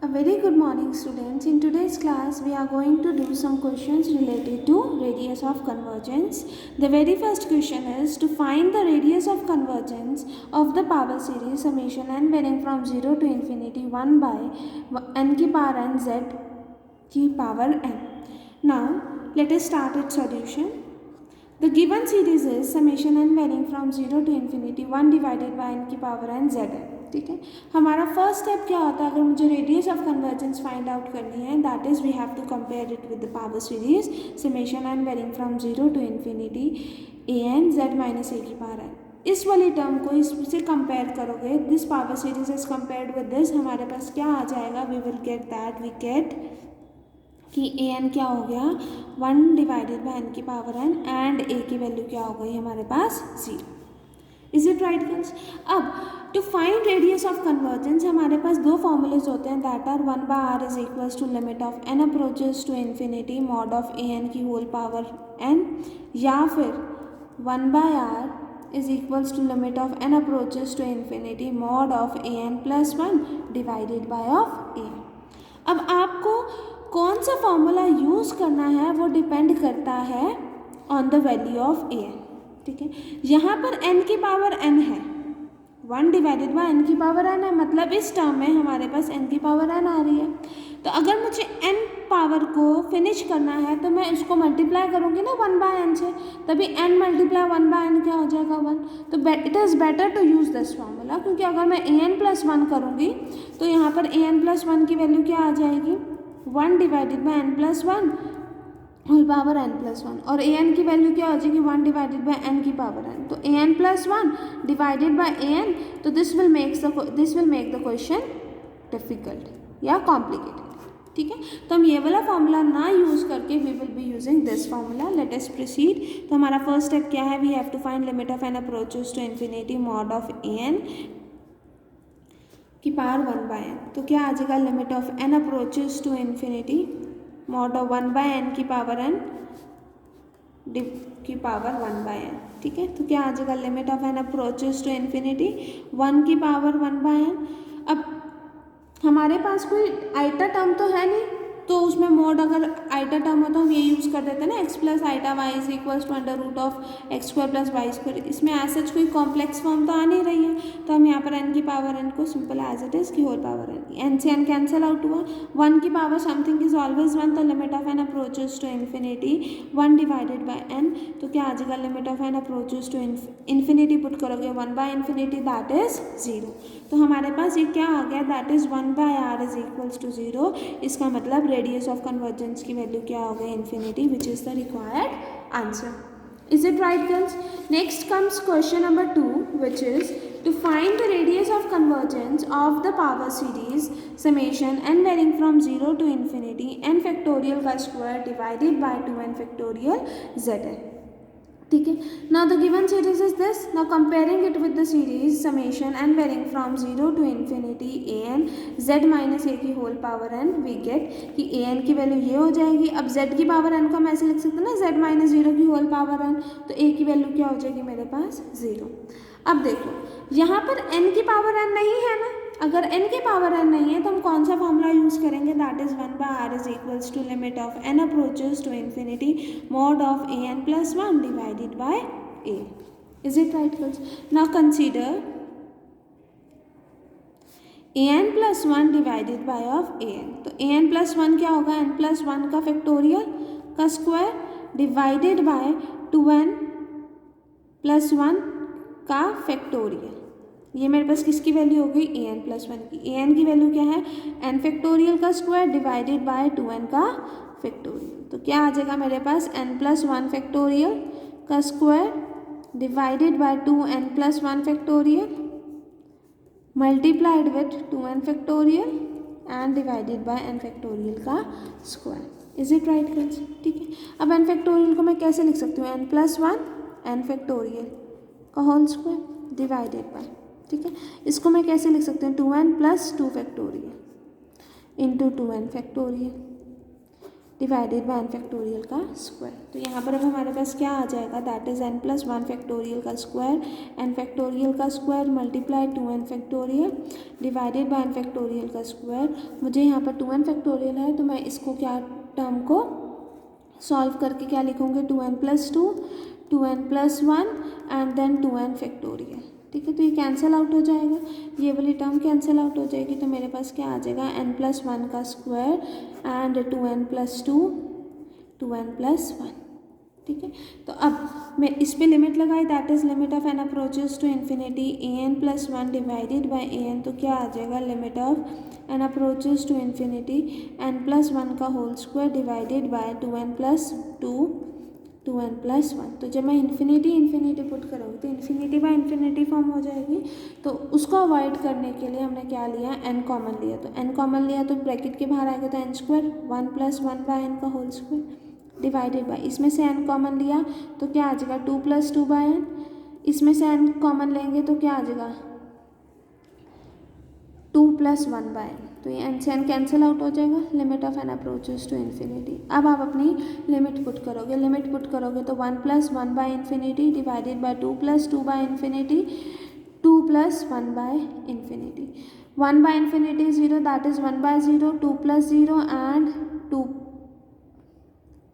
A very good morning, students. In today's class we are going to do some questions related to radius of convergence. The very first question is to find the radius of convergence of the power series summation n varying from 0 to infinity 1 by n की power n z की power n. Now let us start its solution. The given series is summation n varying from 0 to infinity 1 divided by n की power n z है. ठीक है, हमारा first step क्या होता है अगर मुझे radius of convergence find out करनी है, that is we have to compare it with the power series summation n varying from 0 to infinity a n z minus a की पावर एन. इस वाली टर्म को इससे कंपेयर करोगे, this power series is compared with this, हमारे पास क्या आ जाएगा, we will get that we get कि ए एन क्या हो गया 1 डिवाइडेड बाई एन की पावर एन एंड ए की वैल्यू क्या हो गई हमारे पास 0. Is it right girls? अब to find radius of convergence हमारे पास दो फॉर्मूलेज होते हैं, that are 1 by r is equals to limit of n approaches to infinity mod of a n की होल पावर एन, या फिर 1 by r is equals to limit of n approaches to infinity mod of a n plus 1 divided by of a. अब आपको कौन सा formula use करना है वो डिपेंड करता है on the value of a n. ठीक है, यहाँ पर n की पावर n है, 1 डिवाइडेड बाय n की पावर n है, मतलब इस टर्म में हमारे पास n की पावर n आ रही है. तो अगर मुझे n पावर को फिनिश करना है तो मैं उसको मल्टीप्लाई करूँगी ना 1 बाय n से, तभी n मल्टीप्लाई 1 बाय n क्या हो जाएगा 1. तो it is better to use this formula, क्योंकि अगर मैं ए एन प्लस 1 करूँगी तो यहाँ पर ए एन प्लस 1 की वैल्यू क्या आ जाएगी 1 divided by n plus 1 whole power n plus 1, और ए एन की वैल्यू क्या हो जाएगी 1 डिवाइडेड बाई n की पावर n. तो a n plus 1 divided by a n, तो this will make the question difficult या कॉम्प्लिकेटेड. ठीक है, तो हम ये वाला फॉर्मूला ना यूज़ करके we will be using this formula. Let us proceed. तो हमारा फर्स्ट स्टेप क्या है, we have to find limit of n approaches to infinity mod of a n की पावर 1 बाय n. तो क्या आ जाएगा limit of n approaches to infinity mod of 1 by n की पावर n की power 1 by n. ठीक है, तो क्या आ जाएगा limit of n approaches to infinity 1 की पावर 1 बाय n. अब हमारे पास कोई आइटा टर्म तो है नहीं, तो उसमें मोड अगर आइटा टर्म हो तो हम ये यूज़ कर देते हैं ना x plus iota y is equals to under root of x square plus y square. इसमें ऐसा कोई कॉम्प्लेक्स फॉर्म तो आ नहीं रही है, तो हम यहाँ पर n की पावर n को सिंपल एज इट इज़ की होल पावर n से n कैंसिल आउट हुआ. 1 की पावर समथिंग इज ऑलवेज 1, तो limit of n approaches to infinity 1 divided by n, तो क्या आ जाएगा limit of n approaches to infinity put करोगे 1 बाय इन्फिनिटी दैट इज 0. तो हमारे पास ये क्या आ गया, that is 1 by r is equals to 0. इसका मतलब रेडियस ऑफ कन्वर्जेंस की वैल्यू क्या हो गई infinity, which is the required answer. Is it right girls? Next comes question number 2, which is to find the radius of convergence of the power series summation n varying from 0 to infinity n factorial का square divided by 2n factorial zn. ठीक है, now the given series is this. Now comparing it with the series summation n varying from 0 to infinity a n z minus a की whole power n, we get कि a n की value ये हो जाएगी. अब z की power n को हम ऐसे लिख सकते हैं ना z माइनस 0 की होल पावर n, तो a की वैल्यू क्या हो जाएगी मेरे पास 0. अब देखो यहाँ पर n की पावर n नहीं है ना, अगर n की पावर n नहीं है तो हम कौन सा फॉर्मूला यूज़ करेंगे, that is 1 by r is equals to limit of n approaches to infinity mod of a n plus 1 divided by a. Is it right girls? Now consider a n plus 1 divided by of a n. तो a n plus 1 क्या होगा, n plus 1 का factorial का square divided by 2n plus 1 का factorial. ये मेरे पास किसकी value हो गई, ए एन प्लस 1 की. ए एन की वैल्यू क्या है, एन फैक्टोरियल का स्क्वायर डिवाइडेड बाय 2n का फैक्टोरियल. तो क्या आ जाएगा मेरे पास n प्लस 1 फैक्टोरियल का square divided by 2n plus 1 factorial multiplied with 2n factorial and divided by n factorial का square. Is it right girls? ठीक है, अब n फैक्टोरियल को मैं कैसे लिख सकती हूँ, n प्लस 1 n फैक्टोरियल का होल स्क्वायर डिवाइडेड बाय. ठीक है, इसको मैं कैसे लिख सकती हूँ, 2n plus 2 factorial into 2n factorial divided by n factorial का स्क्वायर। तो यहाँ पर अब हमारे पास क्या आ जाएगा, that is n plus one factorial का स्क्वायर, एन फैक्टोरियल का square multiply two n factorial divided by n factorial का स्क्वायर। मुझे यहाँ पर टू एन फैक्टोरियल है तो मैं इसको क्या टर्म को सॉल्व करके क्या लिखूँगी, two n plus one and then two n factorial. ठीक है, तो ये कैंसिल आउट हो जाएगा, ये वाली टर्म कैंसिल आउट हो जाएगी। तो मेरे पास क्या आ जाएगा, एन प्लस वन का square and two n plus one. ठीक है, तो अब मैं इस पे लिमिट लगाई, that is limit of n approaches to infinity a n plus one divided by a n. तो क्या आ जाएगा, limit of n approaches to infinity n plus one का whole square divided by two n plus one. तो जब मैं infinity put करूँगी तो इन्फिनिटी बाय इन्फिनिटी फॉर्म हो जाएगी। तो उसको अवॉइड करने के लिए हमने क्या लिया, एन कॉमन लिया। तो एन कॉमन लिया तो ब्रैकेट के बाहर आएगा तो n square one plus one by n का होल स्क्वायर डिवाइडेड बाय, इसमें से एन कॉमन लिया तो क्या आ जाएगा, two plus two by n. इसमें से एन कॉमन लेंगे तो क्या आ जाएगा, two plus one by n. तो ये एन से एन कैंसिल आउट हो जाएगा, limit of n approaches to infinity. अब आप अपनी लिमिट पुट करोगे तो one plus one by infinity divided by two plus two by infinity, two plus one by infinity. One by infinity zero, that is one by zero, two plus zero and two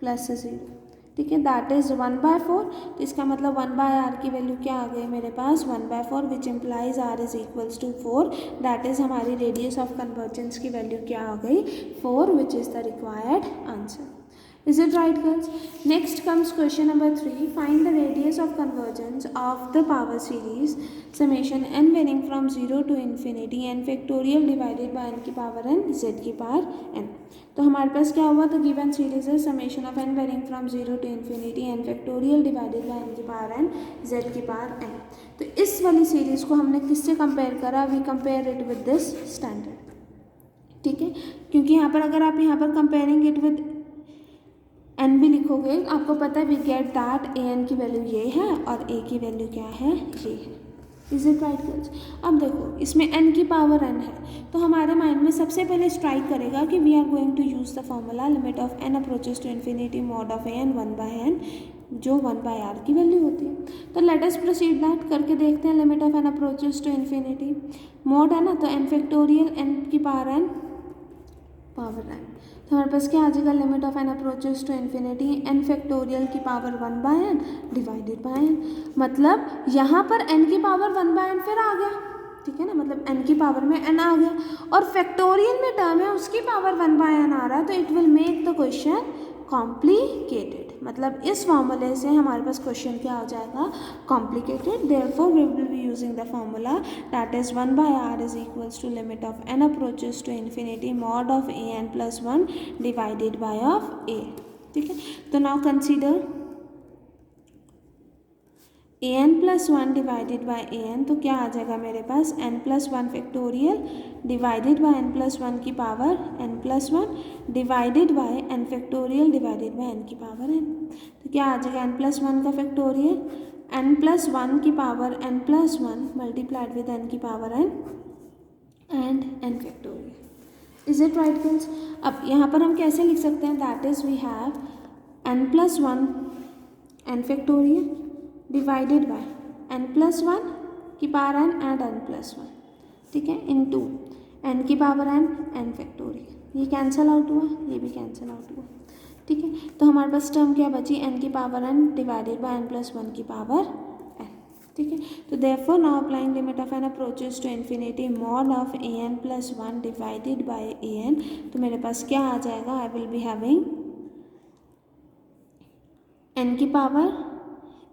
plus zero. ठीक है, that is one by four. तो इसका मतलब one by r की value क्या आ गई मेरे पास, one by four, which implies r is equals to four. That is हमारी रेडियस ऑफ कन्वर्जेंस की वैल्यू क्या आ गई, four, which is the required answer. Is it right, girls? Next comes question number 3. Find the radius of convergence of the power series summation n varying from 0 to infinity n factorial divided by n की power n z की power n। तो हमारे पास क्या हुआ, तो given series है summation of n varying from 0 to infinity n factorial divided by n की पावर n z की पावर n। तो इस वाली सीरीज को हमने किससे कंपेयर करा, we compare it with this standard. ठीक है, क्योंकि यहाँ पर अगर आप यहाँ पर कंपेयरिंग इट विद एन भी लिखोगे, आपको पता है we get that a n की वैल्यू ये है और ए की वैल्यू क्या है, ये है। Is it right girls? अब देखो इसमें एन की पावर एन है तो हमारे माइंड में सबसे पहले स्ट्राइक करेगा कि we are going to use the formula limit of n approaches to infinity mod of a n one by n, जो वन बाय आर की वैल्यू होती है। तो लेट अस प्रोसीड दैट, करके देखते हैं। Limit of n approaches to infinity mod है ना, तो एन फैक्टोरियल एन की पावर एन तो हमारे पास क्या आ जाएगा, limit of n approaches to infinity n factorial की power one by n divided by n. मतलब यहाँ पर एन की पावर वन बाय एन फिर आ गया, ठीक है ना, मतलब एन की पावर में एन आ गया और फैक्टोरियल में टर्म है उसकी पावर वन बाय एन आ रहा है, तो it will make the question complicated. मतलब इस फॉर्मूले से हमारे पास क्वेश्चन क्या हो जाएगा, complicated. Therefore we will be using the formula that is one by r is equals to limit of n approaches to infinity mod of a n plus one divided by of a. ठीक है, तो now consider a n plus one divided by a n, तो क्या आ जाएगा मेरे पास, n plus one factorial divided by n plus one की power n plus one divided by n factorial divided by n की पावर एन। तो क्या आ जाएगा, एन प्लस वन का फैक्टोरियल एन प्लस वन की power n plus one multiplied with n की power n and n factorial. Is it right girls? अब यहाँ पर हम कैसे लिख सकते हैं, that is we have n plus one n factorial divided by n plus one की power n and n plus one, ठीक है, इन टू एन की पावर एन फैक्टोरियल। ये कैंसिल आउट हुआ, ये भी कैंसिल आउट हुआ, ठीक है। तो हमारे पास टर्म क्या बची, एन की power n divided by n plus one की पावर एन, ठीक है। तो therefore now applying limit of n approaches to infinity mod of a n plus one divided by a n, तो मेरे पास क्या आ जाएगा, I will be having n की power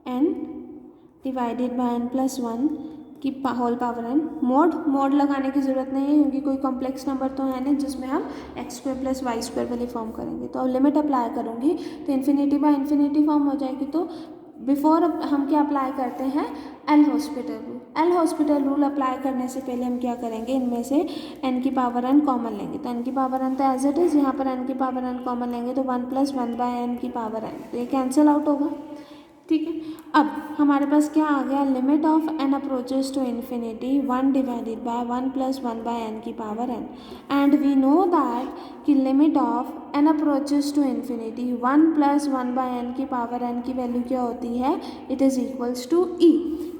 n divided by n plus one की whole power n. Mod लगाने की ज़रूरत नहीं है क्योंकि कोई कॉम्प्लेक्स नंबर तो है नहीं जिसमें हम x square plus y square वाली फॉर्म करेंगे। तो अब लिमिट अप्लाई करूँगी तो इन्फिनिटी बाय इन्फिनिटी फॉर्म हो जाएगी। तो बिफोर हम क्या अप्लाई करते हैं, एल हॉस्पिटल रूल अप्लाई करने से पहले हम क्या करेंगे, इनमें से एन की पावर एन कॉमन लेंगे। तो एन की पावर एन तो एज इट इज़, यहाँ पर एन की पावर एन कॉमन लेंगे तो one plus one by n की पावर एन, तो ये कैंसिल आउट होगा, ठीक है। अब हमारे पास क्या आ गया, limit of n approaches to infinity one divided by one plus one by n की power n, and we know that कि limit of n approaches to infinity, 1 plus 1/n की पावर n की वैल्यू क्या होती है, it is equals to e।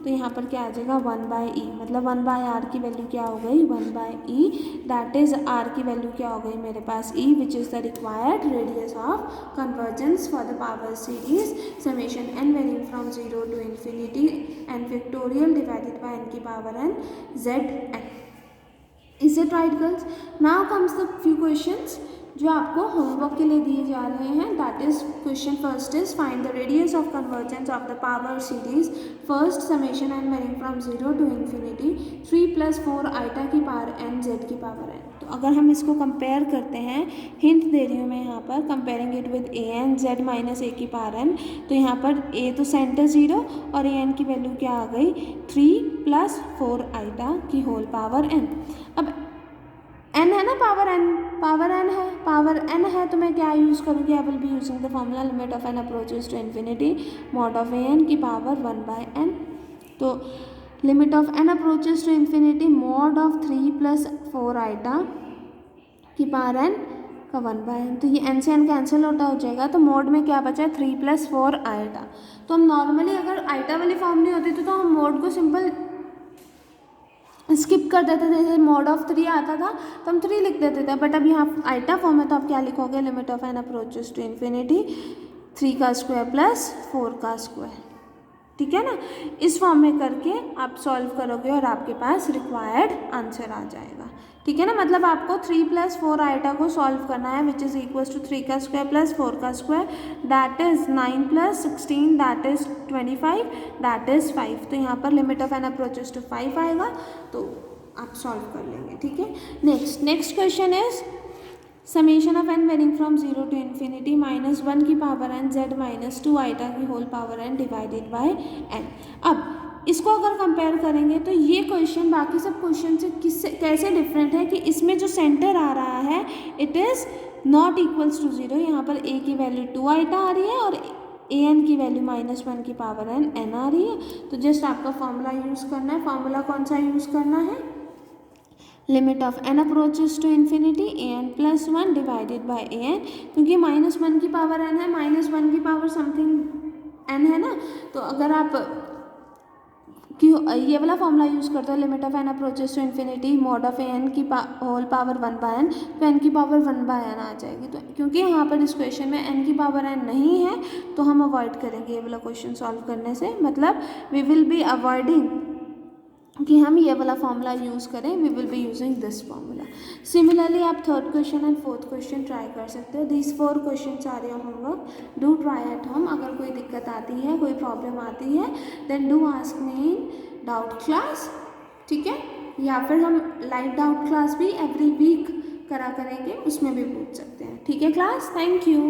तो यहाँ पर क्या आ जाएगा 1/e, मतलब 1/r की वैल्यू क्या हो गई 1/e, दैट इज r की वैल्यू क्या हो गई मेरे पास e, which is the required radius of convergence for the power series summation n varying from 0 to infinity n factorial divided by n की power n zn। Is it right girls? Now comes the few questions जो आपको homework के लिए दिए जा रहे हैं। That is question first is find the radius of convergence of the power series first summation n varying from 0 to infinity 3 + 4 iota की power n z की पावर n। तो अगर हम इसको कंपेयर करते हैं, हिंट दे रही हूँ मैं यहाँ पर, comparing it with a n z minus a की पावर n, तो यहाँ पर a तो सेंटर 0 और a n की वैल्यू क्या आ गई 3 + 4 आइटा की होल पावर n। अब n है ना, पावर n है तो मैं क्या यूज़ करूँगी, I will be using the formula limit of n approaches to infinity mod of an की पावर 1/n। तो limit of n approaches to infinity mod of 3 + 4 iota की पावर n का 1/n। तो ये n से n cancel होता हो जाएगा, तो मॉड में क्या बचा 3 + 4 आइटा। तो हम नॉर्मली अगर आइटा वाली फॉर्म नहीं होती तो हम मॉड को सिंपल स्किप कर देते थे, जैसे मॉड ऑफ 3 आता था तो हम 3 लिख देते थे, बट अब यहाँ आइटा फॉर्म है तो आप क्या लिखोगे, limit of n approaches to infinity 3 का स्क्वायर प्लस 4 का स्क्वायर। ठीक है ना, इस फॉर्म में करके आप सॉल्व करोगे और आपके पास रिक्वायर्ड आंसर आ जाएगा। ठीक है ना, मतलब आपको 3 + 4 आइटा को सॉल्व करना है, विच इज़ इक्वल्स टू 3 का स्क्वायर प्लस 4 का square, that is 9 + 16 that is 25 that is 5। तो यहाँ पर limit of n approaches to 5 आएगा, तो आप सॉल्व कर लेंगे। ठीक है, next question is summation of n varying from 0 to infinity -1 की पावर n z -2 आइटा की whole power n divided by n। अब इसको अगर कंपेयर करेंगे तो ये क्वेश्चन बाकी सब क्वेश्चन से कैसे डिफरेंट है कि इसमें जो सेंटर आ रहा है it is not equals to 0। यहाँ पर a की वैल्यू 2 आइटा आ रही है और an की वैल्यू -1 की पावर n आ रही है। तो जस्ट आपका फॉर्मूला यूज़ करना है। फॉर्मूला कौन सा यूज़ करना है, limit of n approaches to infinity an + 1 divided by an, क्योंकि -1 की पावर n है, -1 की पावर समथिंग n है ना, तो अगर आप कि ये वाला फॉर्मूला यूज़ करते हो, limit of n approaches to infinity mod of an की होल पावर 1/n, तो n की पावर 1/n आ जाएगी। तो क्योंकि यहाँ पर इस क्वेश्चन में n की पावर n नहीं है तो हम अवॉइड करेंगे ये वाला क्वेश्चन सॉल्व करने से, मतलब वी विल बी अवॉइडिंग कि हम ये वाला फॉर्मूला यूज़ करें, we will be using this formula. Similarly आप third question and fourth question try कर सकते हो। These 4 question are your homework, do try at home. अगर कोई दिक्कत आती है, कोई प्रॉब्लम आती है, then do ask me in doubt class. ठीक है, या फिर हम लाइव डाउट क्लास भी एवरी वीक करा करेंगे, उसमें भी पूछ सकते हैं। ठीक है क्लास, थैंक यू।